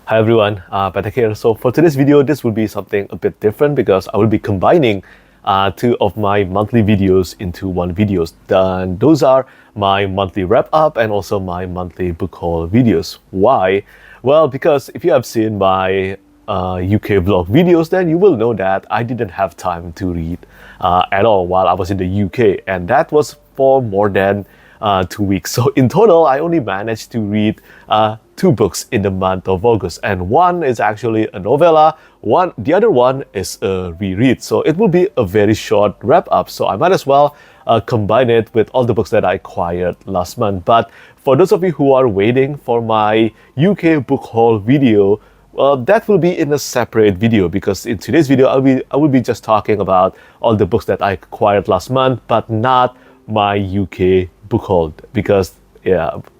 Hi everyone, Petrik here. So for today's video, this will be something a bit different because I will be combining two of my monthly videos into one video. And those are my monthly wrap up and also my monthly book haul videos. Why? Well, because if you have seen my UK vlog videos, then you will know that I didn't have time to read at all while I was in the UK, and that was for more than 2 weeks. So in total, I only managed to read two books in the month of August, and one is actually a novella. The other one is a reread. So it will be a very short wrap up. So I might as well combine it with all the books that I acquired last month. But for those of you who are waiting for my UK book haul video, that will be in a separate video, because in today's video I will be just talking about all the books that I acquired last month, but not my UK book haul, because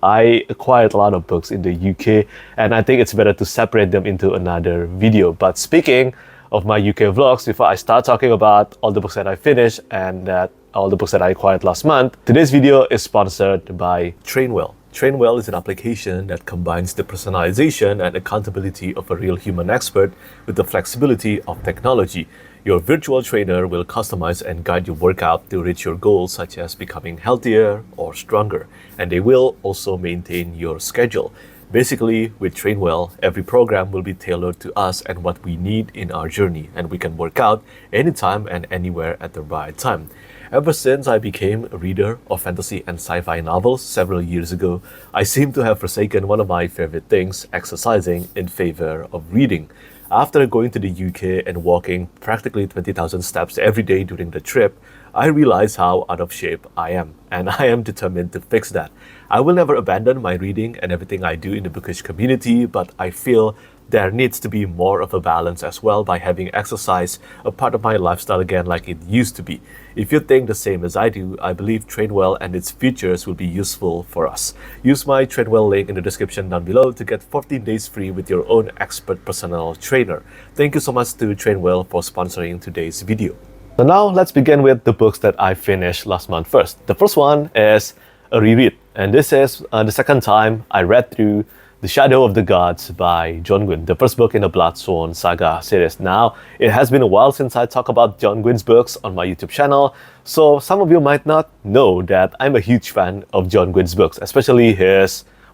I acquired a lot of books in the UK and I think it's better to separate them into another video. But speaking of my UK vlogs, before I start talking about all the books that I finished and all the books that I acquired last month, today's video is sponsored by Trainwell. Trainwell is an application that combines the personalization and accountability of a real human expert with the flexibility of technology. Your virtual trainer will customize and guide your workout to reach your goals, such as becoming healthier or stronger, and they will also maintain your schedule. Basically, with Trainwell, every program will be tailored to us and what we need in our journey, and we can work out anytime and anywhere at the right time. Ever since I became a reader of fantasy and sci-fi novels several years ago, I seem to have forsaken one of my favorite things, exercising, in favor of reading. After going to the UK and walking practically 20,000 steps every day during the trip, I realized how out of shape I am, and I am determined to fix that. I will never abandon my reading and everything I do in the bookish community, but I feel there needs to be more of a balance as well by having exercise a part of my lifestyle again like it used to be. If you think the same as I do, I believe Trainwell and its features will be useful for us. Use my Trainwell link in the description down below to get 14 days free with your own expert personal trainer. Thank you so much to Trainwell for sponsoring today's video. So now let's begin with the books that I finished last month first. The first one is a reread, and this is the second time I read through The Shadow of the Gods by John Gwynne, the first book in the Blood Swan Saga series. Now, it has been a while since I talked about John Gwynne's books on my YouTube channel, so some of you might not know that I'm a huge fan of John Gwynne's books, especially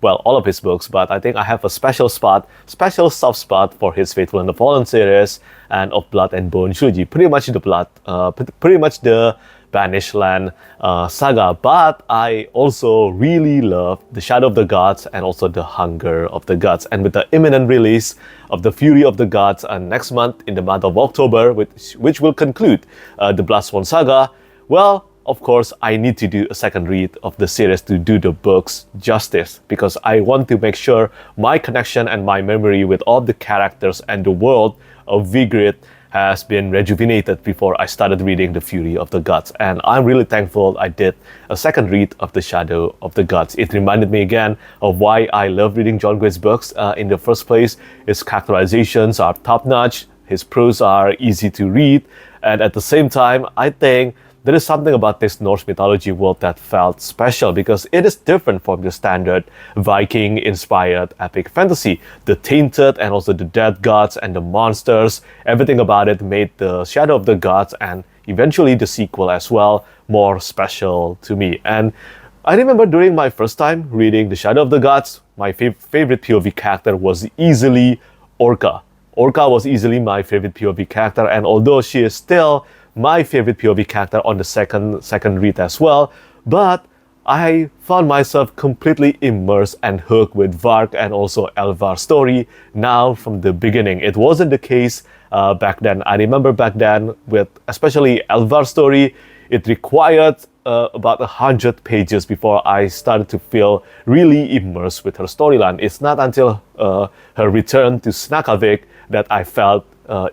all of his books, but I think I have a special soft spot for his Faithful and the Fallen series and Of Blood and Bone trilogy, pretty much the Banished Land saga. But I also really love The Shadow of the Gods and also The Hunger of the Gods. And with the imminent release of The Fury of the Gods next month, in the month of October, which will conclude the Blood Swan saga, well, of course, I need to do a second read of the series to do the books justice, because I want to make sure my connection and my memory with all the characters and the world of Vigrid has been rejuvenated before I started reading The Fury of the Gods. And I'm really thankful I did a second read of The Shadow of the Gods. It reminded me again of why I love reading John Gwynne's books in the first place. His characterizations are top-notch, his prose are easy to read, and at the same time, I think there is something about this Norse mythology world that felt special, because it is different from the standard Viking-inspired epic fantasy. The tainted and also the dead gods and the monsters, everything about it made The Shadow of the Gods and eventually the sequel as well more special to me. And I remember during my first time reading The Shadow of the Gods, my favorite POV character was easily Orca. Orca was easily my favorite POV character, and although she is still my favorite POV character on the second read as well, but I found myself completely immersed and hooked with Varg and also Elvar's story now from the beginning. It wasn't the case back then. I remember back then with especially Elvar's story, it required about 100 pages before I started to feel really immersed with her storyline. It's not until her return to Snakavik that I felt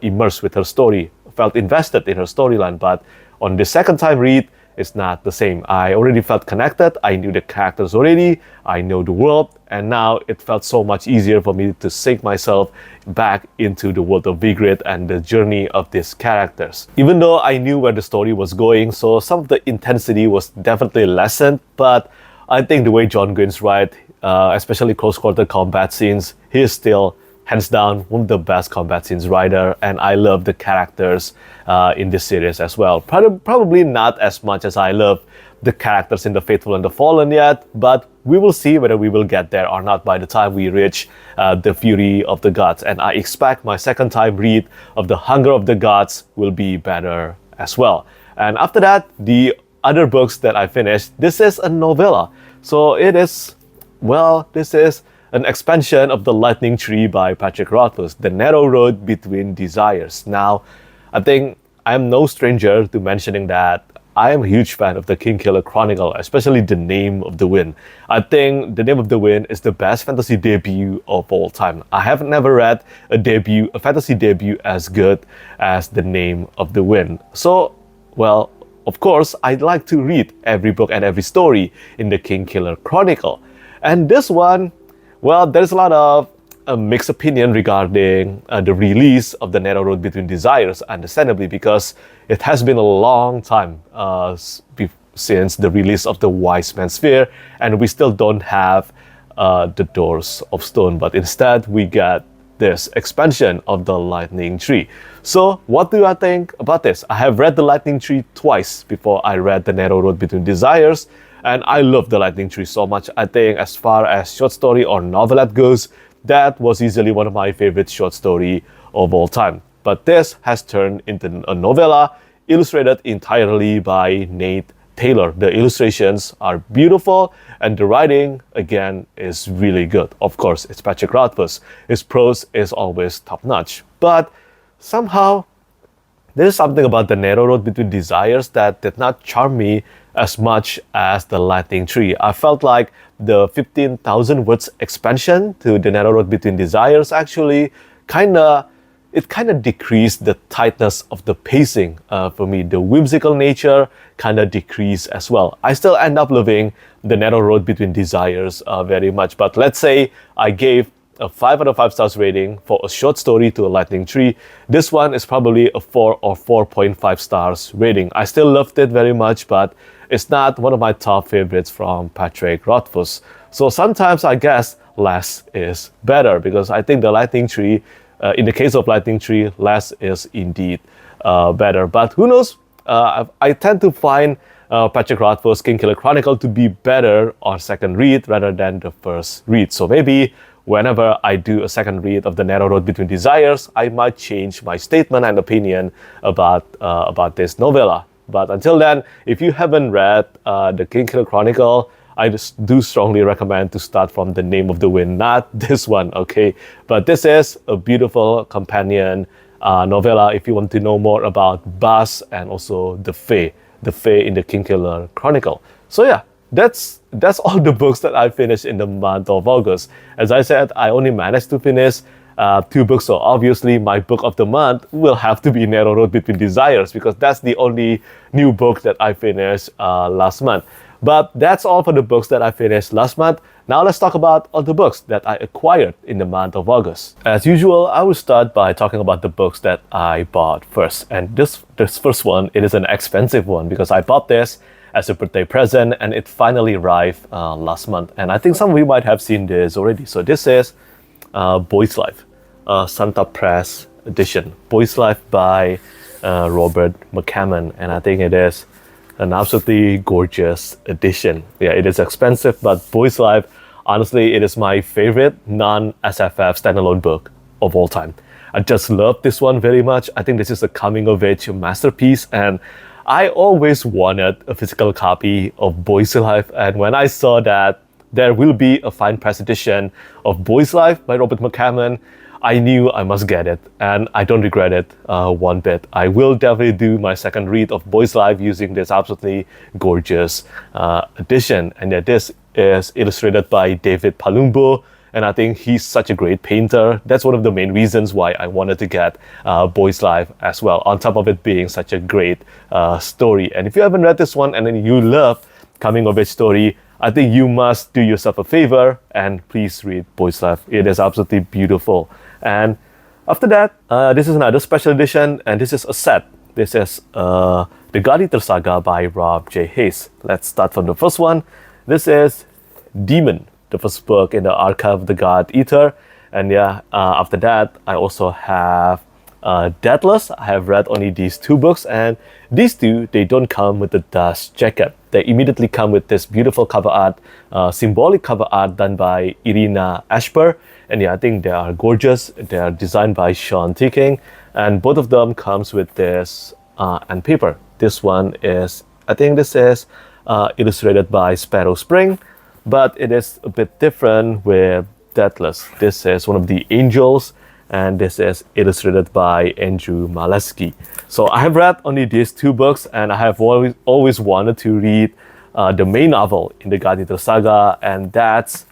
immersed with her story, felt invested in her storyline. But on the second time read, it's not the same. I already felt connected, I knew the characters already, I know the world, and now it felt so much easier for me to sink myself back into the world of Vigrid and the journey of these characters. Even though I knew where the story was going, so some of the intensity was definitely lessened, but I think the way John Gwynne's write, especially close quarter combat scenes, he is still hands down one of the best combat scenes writer, and I love the characters in this series as well. Probably not as much as I love the characters in The Faithful and the Fallen yet, but we will see whether we will get there or not by the time we reach The Fury of the Gods. And I expect my second time read of The Hunger of the Gods will be better as well. And after that, the other books that I finished, this is a novella. So it is, well, this is an expansion of The Lightning Tree by Petrik, The Narrow Road Between Desires. Now, I think I'm no stranger to mentioning that I am a huge fan of the Kingkiller Chronicle, especially The Name of the Wind. I think The Name of the Wind is the best fantasy debut of all time. I have never read a fantasy debut as good as The Name of the Wind. So, well, of course, I'd like to read every book and every story in the Kingkiller Chronicle. And this one, well, there's a lot of mixed opinion regarding the release of The Narrow Road Between Desires, understandably, because it has been a long time since the release of The Wise Man's Sphere, and we still don't have The Doors of Stone, but instead we get this expansion of The Lightning Tree. So what do I think about this? I have read The Lightning Tree twice before I read The Narrow Road Between Desires, and I love The Lightning Tree so much. I think as far as short story or novelette goes, that was easily one of my favorite short story of all time. But this has turned into a novella illustrated entirely by Nate Taylor. The illustrations are beautiful and the writing, again, is really good. Of course, it's Petrik Rothfuss. His prose is always top-notch. But somehow, there is something about The Narrow Road Between Desires that did not charm me as much as The Lightning Tree. I felt like the 15,000 words expansion to The Narrow Road Between Desires actually kind of decreased the tightness of the pacing for me. The whimsical nature kind of decreased as well. I still end up loving The Narrow Road Between Desires very much, but let's say I gave a 5 out of 5 stars rating for a short story to A Lightning Tree. This one is probably a 4 or 4.5 stars rating. I still loved it very much, but it's not one of my top favorites from Petrik Rothfuss. So sometimes I guess less is better, because I think The Lightning Tree, in the case of Lightning Tree, less is indeed better. But who knows? I tend to find Petrik Rothfuss' Kingkiller Chronicle to be better on second read rather than the first read. So maybe whenever I do a second read of The Narrow Road Between Desires, I might change my statement and opinion about this novella. But until then, if you haven't read the Kingkiller Chronicle, I just do strongly recommend to start from The Name of the Wind, not this one, okay? But this is a beautiful companion novella if you want to know more about Bas and also the Fae in the Kingkiller Chronicle. So yeah, that's all the books that I finished in the month of August. As I said, I only managed to finish 2 books, so obviously my book of the month will have to be Narrow Road Between Desires, because that's the only new book that I finished last month. But that's all for the books that I finished last month. Now let's talk about all the books that I acquired in the month of August. As usual, I will start by talking about the books that I bought first. And this first one, it is an expensive one, because I bought this as a birthday present and it finally arrived last month. And I think some of you might have seen this already. So this is Boy's Life, Santa Press edition. Boy's Life by Robert McCammon. And I think it is an absolutely gorgeous edition. Yeah, it is expensive, but Boy's Life, honestly, it is my favorite non-SFF standalone book of all time. I just love this one very much. I think this is a coming-of-age masterpiece, and I always wanted a physical copy of Boy's Life, and when I saw that there will be a fine press edition of Boy's Life by Robert McCammon, I knew I must get it, and I don't regret it one bit. I will definitely do my second read of Boy's Life using this absolutely gorgeous edition. And yeah, this is illustrated by David Palumbo, and I think he's such a great painter. That's one of the main reasons why I wanted to get Boy's Life as well, on top of it being such a great story. And if you haven't read this one and then you love coming-of-age story, I think you must do yourself a favor and please read Boy's Life. It is absolutely beautiful. And after that, this is another special edition, and this is a set. This is the God Eater Saga by Rob J. Hayes. Let's start from the first one. This is Demon, the first book in the Archive of the God Eater. And yeah, after that, I also have Deathless. I have read only these two books, and these two, they don't come with the dust jacket. They immediately come with this beautiful cover art, symbolic cover art done by Irina Ashper. And yeah, I think they are gorgeous. They are designed by Sean Ticking, and both of them comes with this and paper. This one is, I think this is illustrated by Sparrow Spring, but it is a bit different with Deathless. This is one of the angels, and this is illustrated by Andrew Maleski. So I have read only these two books, and I have always wanted to read the main novel in the Gladiator saga, and that's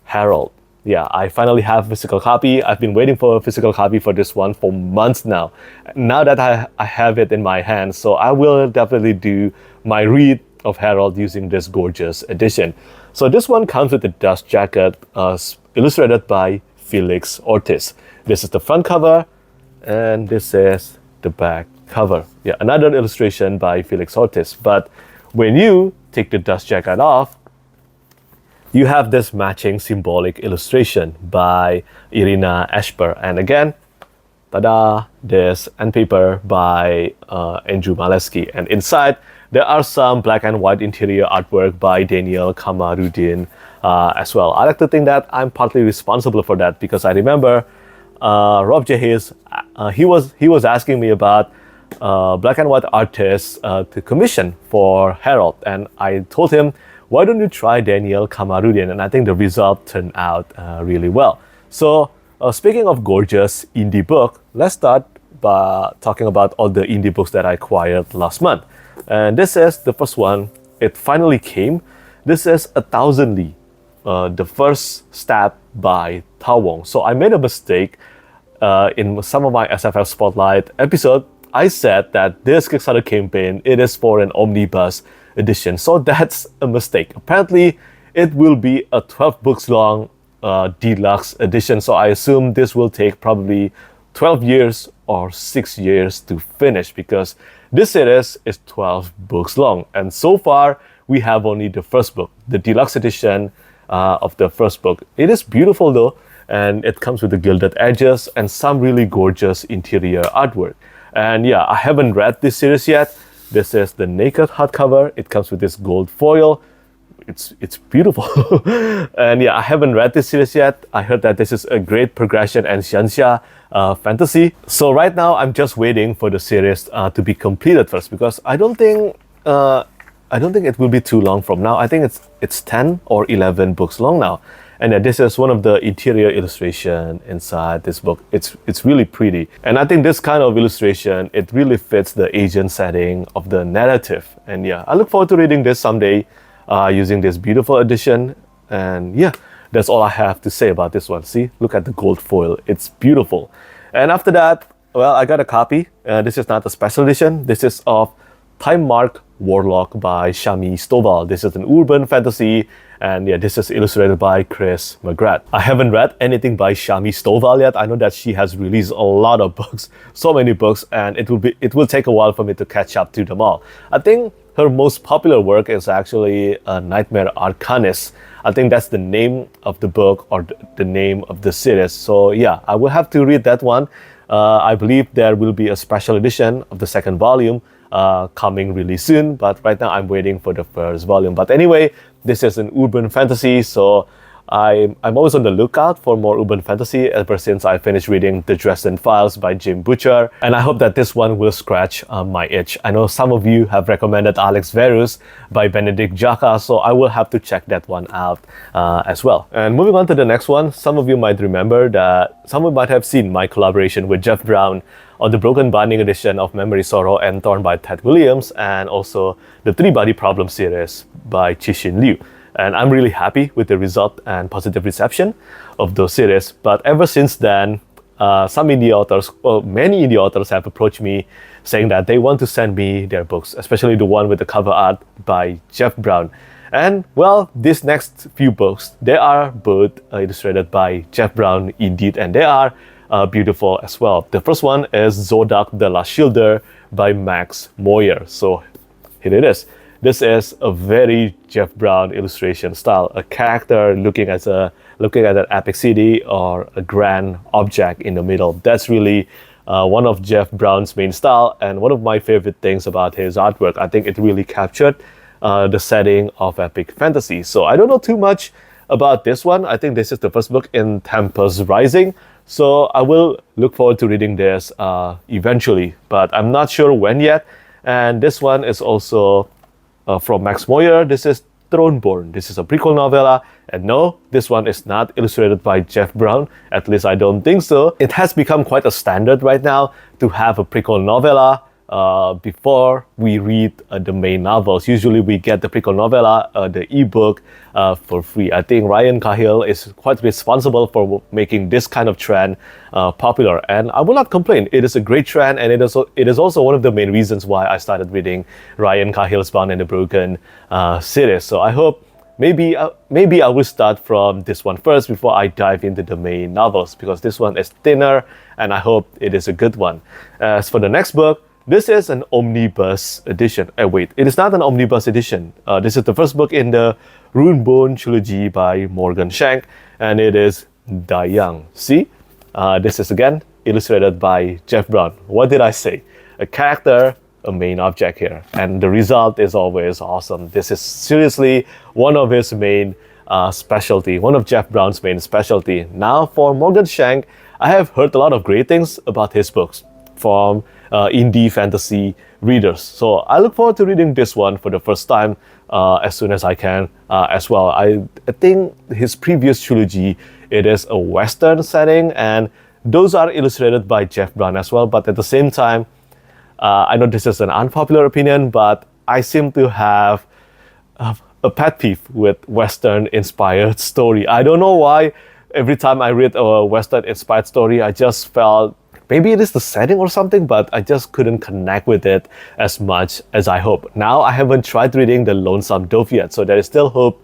Harold. Yeah, I finally have a physical copy. I've been waiting for a physical copy for this one for months now. Now that I have it in my hands, so I will definitely do my read of Harold using this gorgeous edition. So this one comes with the dust jacket, illustrated by Felix Ortiz. This is the front cover, and this is the back cover. Yeah, another illustration by Felix Ortiz. But when you take the dust jacket off, you have this matching symbolic illustration by Irina Ashper. And again, tada, this end paper by Andrew Maleski. And inside, there are some black and white interior artwork by Daniel Kamarudin as well. I like to think that I'm partly responsible for that, because I remember Rob J. Hayes, he was asking me about black and white artists to commission for Harold. And I told him, why don't you try Daniel Kamarudin? And I think the result turned out really well. So speaking of gorgeous indie book, let's start by talking about all the indie books that I acquired last month. And this is the first one. It finally came. This is 1,000 Li, the first stab by Tao Wong. So I made a mistake in some of my SFF Spotlight episode. I said that this Kickstarter campaign, it is for an omnibus edition. So that's a mistake. Apparently, it will be a 12 books long deluxe edition. So I assume this will take probably 12 years or 6 years to finish, because this series is 12 books long. And so far, we have only the first book, the deluxe edition of the first book. It is beautiful though, and it comes with the gilded edges and some really gorgeous interior artwork. And yeah, I haven't read this series yet. This is the naked hardcover. It comes with this gold foil. It's beautiful. And yeah, I haven't read this series yet. I heard that this is a great progression and xianxia fantasy. So right now, I'm just waiting for the series to be completed first, because I don't think it will be too long from now. I think it's 10 or 11 books long now. And this is one of the interior illustration inside this book. It's really pretty. And I think this kind of illustration, it really fits the Asian setting of the narrative. And yeah, I look forward to reading this someday using this beautiful edition. And yeah, that's all I have to say about this one. See, look at the gold foil. It's beautiful. And after that, well, I got a copy. This is not a special edition. This is of Time Mark Warlock by Shami Stovall. This is an urban fantasy, and yeah, this is illustrated by Chris McGrath. I haven't read anything by Shami Stovall yet. I know that she has released a lot of books, so many books, and it will take a while for me to catch up to them all. I think her most popular work is actually Nightmare Arcanist. I think that's the name of the book, or the name of the series. So yeah, I will have to read that one. I believe there will be a special edition of the second volume coming really soon, but right now I'm waiting for the first volume. But anyway, this is an urban fantasy, so I'm always on the lookout for more urban fantasy ever since I finished reading The Dresden Files by Jim Butcher, and I hope that this one will scratch my itch. I know some of you have recommended Alex Verus by Benedict Jaka, so I will have to check that one out as well. And moving on to the next one, some of you might remember that someone might have seen my collaboration with Jeff Brown on the Broken Binding edition of Memory, Sorrow, and Torn by Ted Williams, and also the Three Body Problem series by Cixin Liu. And I'm really happy with the result and positive reception of those series. But ever since then, some indie authors, well, many indie authors have approached me saying that they want to send me their books, especially the one with the cover art by Jeff Brown. And well, these next few books, they are both illustrated by Jeff Brown indeed, and they are beautiful as well. The first one is Zodak the Last Shielder by Max Moyer. So here it is. this is a very Jeff Brown illustration style. A character looking at an epic city or a grand object in the middle. That's really one of Jeff Brown's main style, and one of my favorite things about his artwork. I think it really captured the setting of epic fantasy. So I don't know too much about this one. I think this is the first book in Tempest Rising. So I will look forward to reading this eventually, but I'm not sure when yet. And this one is also from Max Moyer. This is Throneborn. This is a prequel novella, and no, this one is not illustrated by Jeff Brown. At least I don't think so. It has become quite a standard right now to have a prequel novella before we read the main novels. Usually we get the prequel novella, the ebook, for free. I think Ryan Cahill is quite responsible for making this kind of trend popular, and I will not complain. It is a great trend, and it is also one of the main reasons why I started reading Ryan Cahill's Bound and the Broken series. So I hope maybe I will start from this one first before I dive into the main novels, because this one is thinner, and I hope it is a good one. As for the next book, this is an omnibus edition. Wait, it is not an omnibus edition. This is the first book in the Runebone trilogy by Morgan Shank, and it is Die Young. See, this is again illustrated by Jeff Brown. What did I say? A character, a main object here, and the result is always awesome. This is seriously one of his main specialty, one of Jeff Brown's main specialty. Now for Morgan Shank, I have heard a lot of great things about his books from indie fantasy readers. So I look forward to reading this one for the first time as soon as I can as well. I think his previous trilogy, it is a Western setting, and those are illustrated by Jeff Brown as well. But at the same time, I know this is an unpopular opinion, but I seem to have a pet peeve with Western-inspired story. I don't know why. Every time I read a Western-inspired story, I just felt maybe it is the setting or something, but I just couldn't connect with it as much as I hope. Now, I haven't tried reading The Lonesome Dove yet, so there is still hope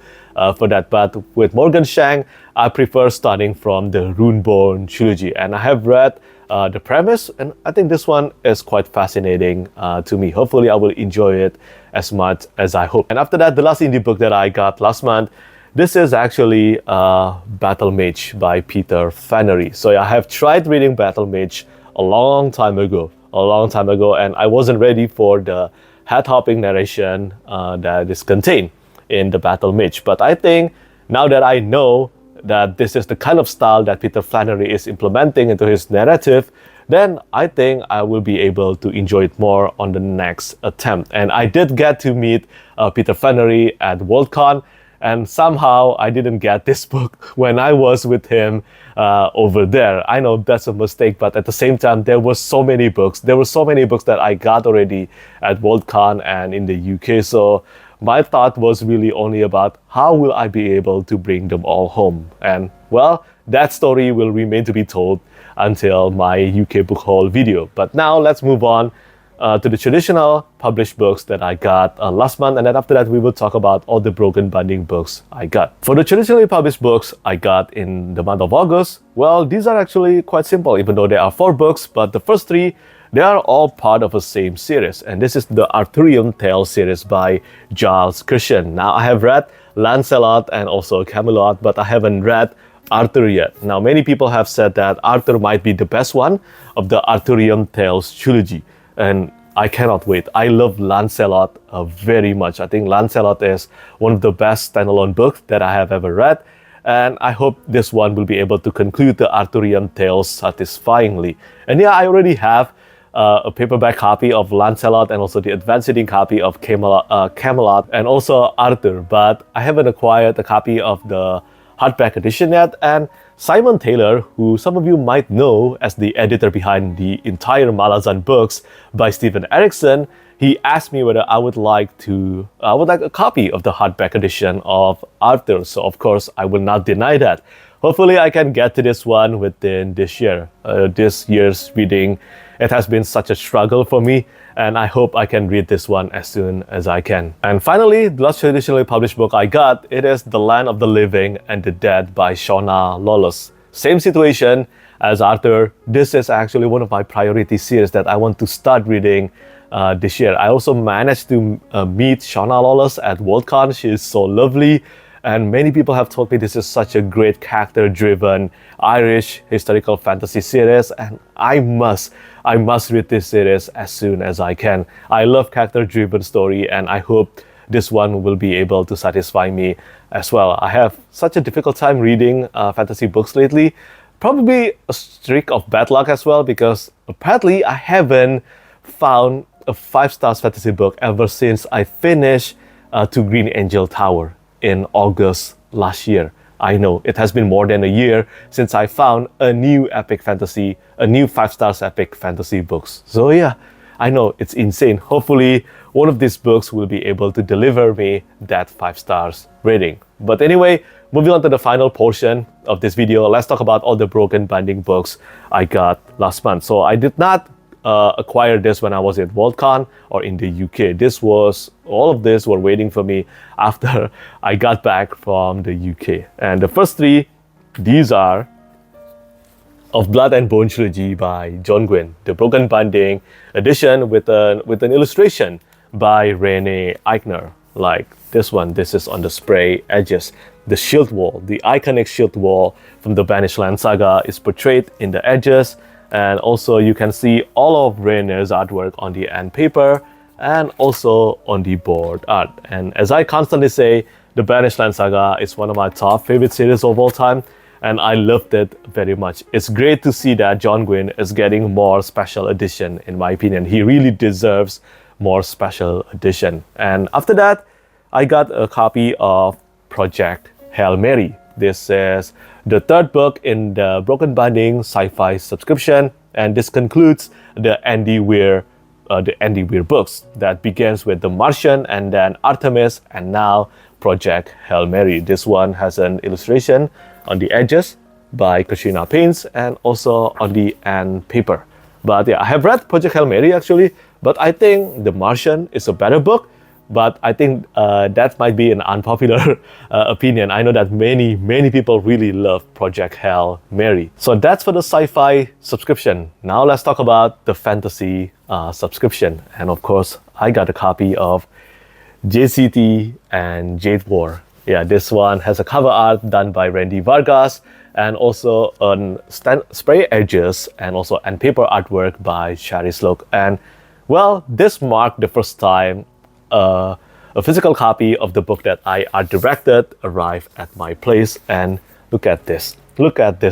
for that. But with Morgan Shank, I prefer starting from the Runebone trilogy. And I have read the premise, and I think this one is quite fascinating to me. Hopefully, I will enjoy it as much as I hope. And after that, the last indie book that I got last month, this is actually Battle Mage by Peter Flannery. So I have tried reading Battle Mage a long time ago, and I wasn't ready for the head-hopping narration that is contained in the Battle Mage. But I think now that I know that this is the kind of style that Peter Flannery is implementing into his narrative, then I think I will be able to enjoy it more on the next attempt. And I did get to meet Peter Flannery at Worldcon, and somehow I didn't get this book when I was with him over there. I know that's a mistake, but at the same time, there were so many books. There were so many books that I got already at Worldcon and in the UK. So my thought was really only about how will I be able to bring them all home. And well, that story will remain to be told until my UK book haul video. But now let's move on to the traditional published books that I got last month, and then after that we will talk about all the Broken Binding books I got. For the traditionally published books I got in the month of August, well, these are actually quite simple, even though there are 4 books, but the first 3, they are all part of the same series, and this is the Arthurian Tales series by Giles Christian. Now I have read Lancelot and also Camelot, but I haven't read Arthur yet. Now many people have said that Arthur might be the best one of the Arthurian Tales trilogy, and I cannot wait. I love Lancelot very much. I think Lancelot is one of the best standalone books that I have ever read, and I hope this one will be able to conclude the Arthurian Tales satisfyingly. And yeah, I already have a paperback copy of Lancelot and also the advanced reading copy of Camelot and also Arthur, but I haven't acquired a copy of the hardback edition yet. And Simon Taylor, who some of you might know as the editor behind the entire Malazan books by Stephen Erickson, he asked me whether I would like a copy of the hardback edition of Arthur. So of course, I will not deny that. Hopefully, I can get to this one within this year. This year's reading, it has been such a struggle for me, and I hope I can read this one as soon as I can. And finally, the last traditionally published book I got, it is The Land of the Living and the Dead by Shona Lawless. Same situation as Arthur. This is actually one of my priority series that I want to start reading this year. I also managed to meet Shauna Lawless at Worldcon. She is so lovely. And many people have told me this is such a great character-driven Irish historical fantasy series, and I must read this series as soon as I can. I love character-driven story, and I hope this one will be able to satisfy me as well. I have such a difficult time reading fantasy books lately. Probably a streak of bad luck as well, because apparently I haven't found a 5-star fantasy book ever since I finished To Green Angel Tower in August last year. I know it has been more than a year since I found a new epic fantasy, a new 5-star epic fantasy books. So yeah, I know it's insane. Hopefully one of these books will be able to deliver me that 5 stars rating. But anyway, moving on to the final portion of this video, let's talk about all the Broken Binding books I got last month. So I did not acquire this when I was at Worldcon or in the UK. All of this were waiting for me after I got back from the UK. And the first 3, these are Of Blood and Bone trilogy by John Gwynne, the Broken Binding edition with an illustration by Renee Eichner. Like this one, this is on the spray edges. The shield wall, the iconic shield wall from the Banished Land saga is portrayed in the edges. And also you can see all of Renee's artwork on the end paper and also on the board art. And as I constantly say, the Banished Land saga is one of my top favorite series of all time, and I loved it very much. It's great to see that John Gwynne is getting more special edition, in my opinion. He really deserves more special edition. And after that, I got a copy of Project Hail Mary. This is the 3rd book in the Broken Binding sci-fi subscription, and this concludes the Andy Weir books that begins with The Martian and then Artemis and now Project Hail Mary. This one has an illustration on the edges by Katrina Paines and also on the end paper. But yeah, I have read Project Hail Mary actually, but I think The Martian is a better book. But I think that might be an unpopular opinion. I know that many people really love Project Hail Mary. So that's for the sci-fi subscription. Now let's talk about the fantasy subscription. And of course, I got a copy of JCT and Jade War. Yeah, this one has a cover art done by Randy Vargas and also on spray edges and and paper artwork by Shari Sloak. And well, this marked the first time a physical copy of the book that I art directed arrived at my place. And look at this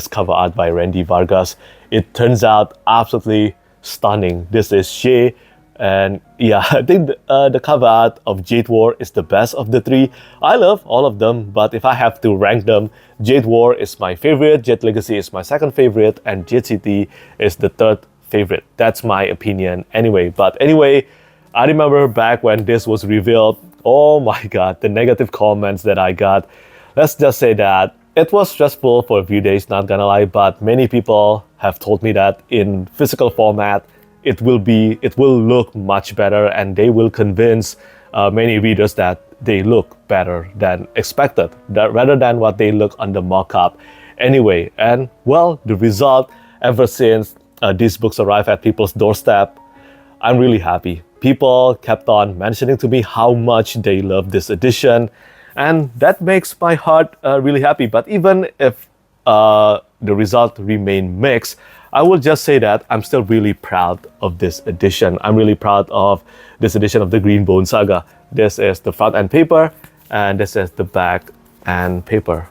cover art by Randy Vargas. It turns out absolutely stunning. This is Shay, and yeah, I think the cover art of Jade War is the best of the 3. I love all of them, but if I have to rank them, Jade War is my favorite, Jade Legacy is my 2nd favorite, and Jade City is the 3rd favorite. That's my opinion anyway. But anyway, I remember back when this was revealed, oh my god, the negative comments that I got. Let's just say that it was stressful for a few days, not gonna lie, but many people have told me that in physical format, it will look much better, and they will convince many readers that they look better than expected, rather than what they look on the mock-up anyway. And well, the result, ever since these books arrived at people's doorstep, I'm really happy. People kept on mentioning to me how much they love this edition, and that makes my heart really happy. But even if the result remain mixed, I will just say that I'm still really proud of this edition. I'm really proud of this edition of the Green Bone Saga. This is the front and paper, and this is the back and paper.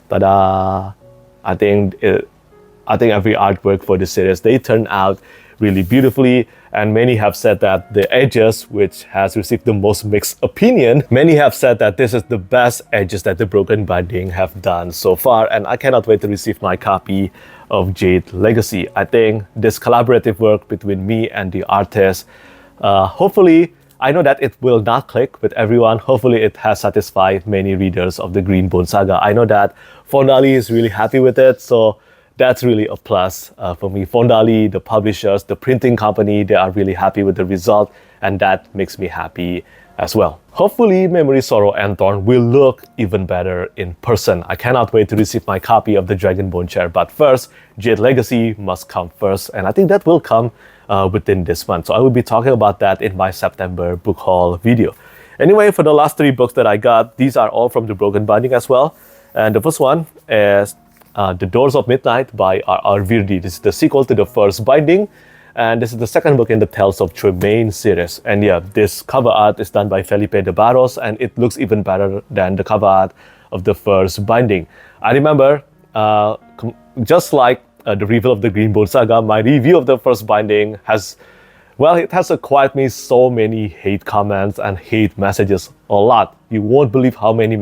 Ta-da! I think every artwork for this series, they turn out really beautifully, and many have said that the edges, which has received the most mixed opinion, many have said that this is the best edges that the Broken Binding have done so far, and I cannot wait to receive my copy of Jade Legacy. I think this collaborative work between me and the artist, hopefully, I know that it will not click with everyone. Hopefully it has satisfied many readers of the Green Bone Saga. I know that Fondali is really happy with it, so that's really a plus for me. Fondali, the publishers, the printing company, they are really happy with the result, and that makes me happy as well. Hopefully, Memory, Sorrow, and Thorn will look even better in person. I cannot wait to receive my copy of the Dragonbone chair, but first, Jade Legacy must come first, and I think that will come within this month. So I will be talking about that in my September book haul video. Anyway, for the last 3 books that I got, these are all from the Broken Binding as well. And the first one is The Doors of Midnight by R.R. Virdi. This is the sequel to the first binding. And this is the second book in the Tales of Tremaine series. And yeah, this cover art is done by Felipe de Barros, and it looks even better than the cover art of the first binding. I remember, just like the reveal of the Greenbone Saga, my review of the first binding has, well, it has acquired me so many hate comments and hate messages, a lot. You won't believe how many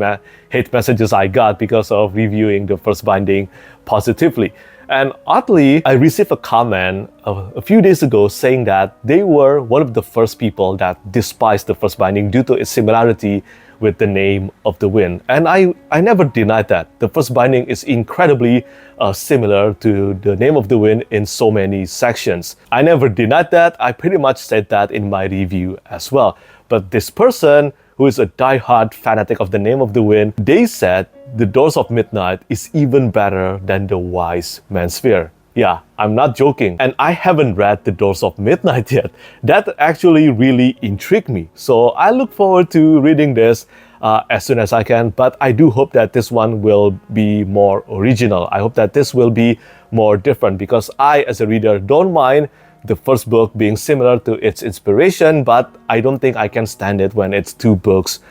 hate messages I got because of reviewing the first binding positively. And oddly, I received a comment a few days ago saying that they were one of the first people that despised the first binding due to its similarity with the Name of the Wind. And I never denied that. The first binding is incredibly similar to the Name of the Wind in so many sections. I never denied that. I pretty much said that in my review as well. But this person, who is a die-hard fanatic of the Name of the Wind, they said The Doors of Midnight is even better than The Wise Man's Fear. Yeah, I'm not joking. And I haven't read The Doors of Midnight yet. That actually really intrigued me. So I look forward to reading this as soon as I can. But I do hope that this one will be more original. I hope that this will be more different, because I, as a reader, don't mind the first book being similar to its inspiration, but I don't think I can stand it when it's two books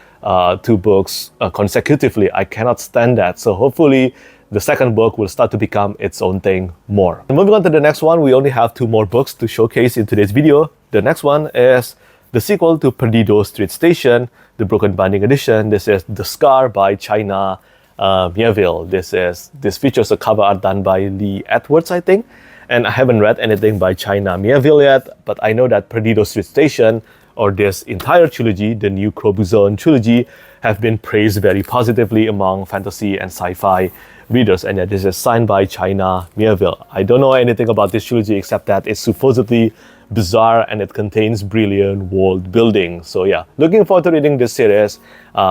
consecutively. I cannot stand that. So hopefully the second book will start to become its own thing more. And moving on to the next one, we only have 2 more books to showcase in today's video. The next one is the sequel to Perdido Street Station, the Broken Binding edition. This is The Scar by China Miéville. This features a cover art done by Lee Edwards, I think. And I haven't read anything by China Miéville yet, but I know that Perdido Street Station, or this entire trilogy, the new Crobuzon trilogy, have been praised very positively among fantasy and sci-fi readers. And yeah, this is signed by China Miéville. I don't know anything about this trilogy except that it's supposedly bizarre and it contains brilliant world building. So yeah, looking forward to reading this series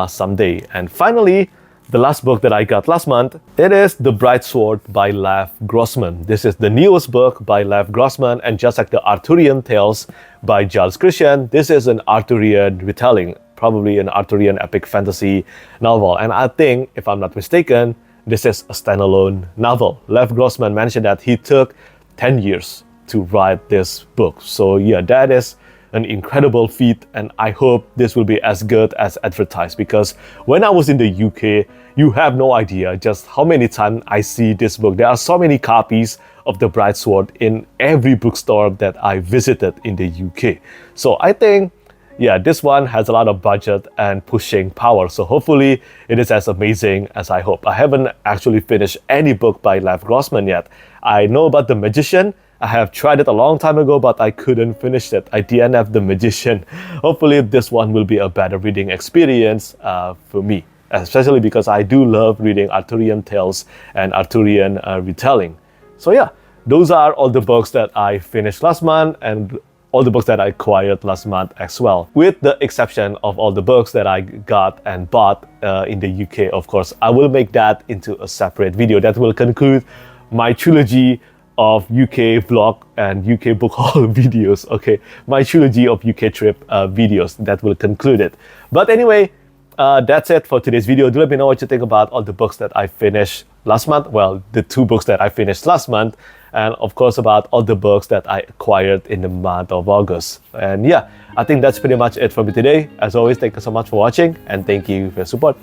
someday. And finally, the last book that I got last month, it is The Bright Sword by Lev Grossman. This is the newest book by Lev Grossman, and just like the Arthurian Tales by Giles Christian, this is an Arthurian retelling, probably an Arthurian epic fantasy novel. And I think, if I'm not mistaken, this is a standalone novel. Lev Grossman mentioned that he took 10 years to write this book. So yeah, that is an incredible feat, and I hope this will be as good as advertised, because when I was in the UK, you have no idea just how many times I see this book. There are so many copies of The Bright Sword in every bookstore that I visited in the UK. So I think, yeah, this one has a lot of budget and pushing power. So hopefully it is as amazing as I hope. I haven't actually finished any book by Lev Grossman yet. I know about The Magician. I have tried it a long time ago, but I couldn't finish it. I DNF'd The Magician. Hopefully this one will be a better reading experience for me, especially because I do love reading Arthurian tales and Arthurian retelling. So yeah, those are all the books that I finished last month and all the books that I acquired last month as well. With the exception of all the books that I got and bought in the UK, of course. I will make that into a separate video that will conclude my trilogy of UK vlog and UK book haul videos. Okay, my trilogy of UK trip videos that will conclude it. But anyway, that's it for today's video. Do let me know what you think about all the books that I finished last month. Well, the 2 books that I finished last month, and of course about all the books that I acquired in the month of August. And yeah, I think that's pretty much it for me today. As always, thank you so much for watching, and thank you for your support.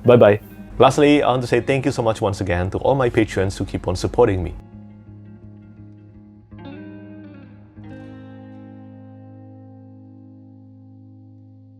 Bye bye. Lastly, I want to say thank you so much once again to all my patrons who keep on supporting me.